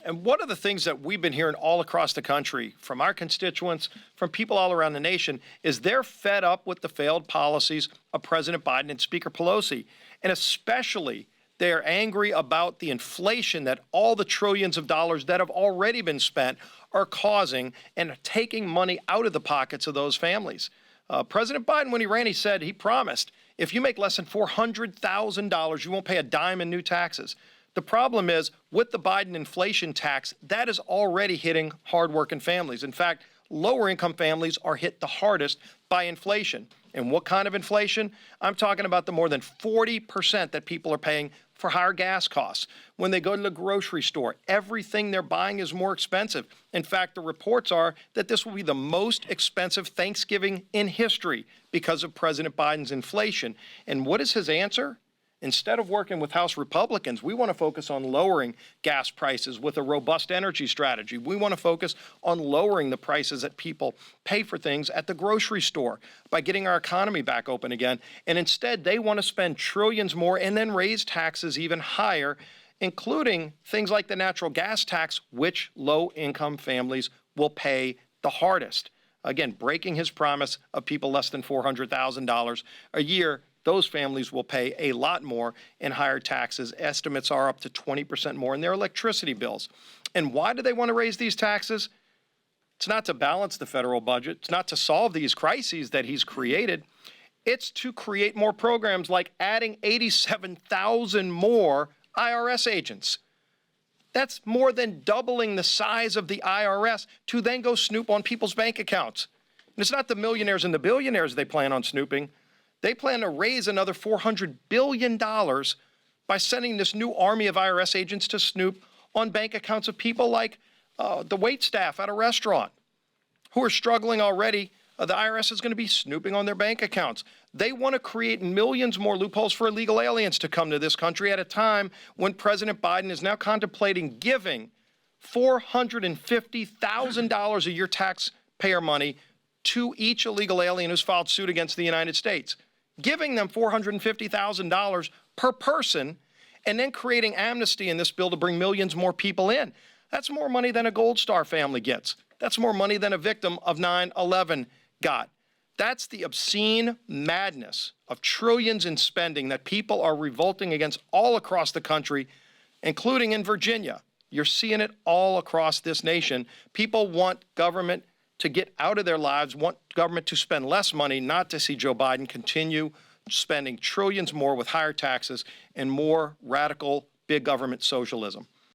And one of the things that we've been hearing all across the country from our constituents, from people all around the nation, is they're fed up with the failed policies of President Biden and Speaker Pelosi. And especially, they're angry about the inflation that all the trillions of dollars that have already been spent are causing and taking money out of the pockets of those families. President Biden, when he ran, he promised, if you make less than $400,000, you won't pay a dime in new taxes. The problem is, with the Biden inflation tax, that is already hitting hardworking families. In fact, lower-income families are hit the hardest by inflation. And what kind of inflation? I'm talking about the more than 40% that people are paying for higher gas costs. When they go to the grocery store, everything they're buying is more expensive. In fact, the reports are that this will be the most expensive Thanksgiving in history because of President Biden's inflation. And what is his answer? Instead of working with House Republicans, we want to focus on lowering gas prices with a robust energy strategy. We want to focus on lowering the prices that people pay for things at the grocery store by getting our economy back open again. And instead, they want to spend trillions more and then raise taxes even higher, including things like the natural gas tax, which low-income families will pay the hardest. Again, breaking his promise of people less than $400,000 a year. Those families will pay a lot more in higher taxes. Estimates are up to 20% more in their electricity bills. And why do they want to raise these taxes? It's not to balance the federal budget. It's not to solve these crises that he's created. It's to create more programs like adding 87,000 more IRS agents. That's more than doubling the size of the IRS to then go snoop on people's bank accounts. And it's not the millionaires and the billionaires they plan on snooping. They plan to raise another $400 billion by sending this new army of IRS agents to snoop on bank accounts of people like the wait staff at a restaurant who are struggling already. The IRS is going to be snooping on their bank accounts. They want to create millions more loopholes for illegal aliens to come to this country at a time when President Biden is now contemplating giving $450,000 a year taxpayer money to each illegal alien who's filed suit against the United States, giving them $450,000 per person, and then creating amnesty in this bill to bring millions more people in. That's more money than a Gold Star family gets. That's more money than a victim of 9/11 got. That's the obscene madness of trillions in spending that people are revolting against all across the country, including in Virginia. You're seeing it all across this nation. People want government to get out of their lives, want government to spend less money, not to see Joe Biden continue spending trillions more with higher taxes and more radical big government socialism.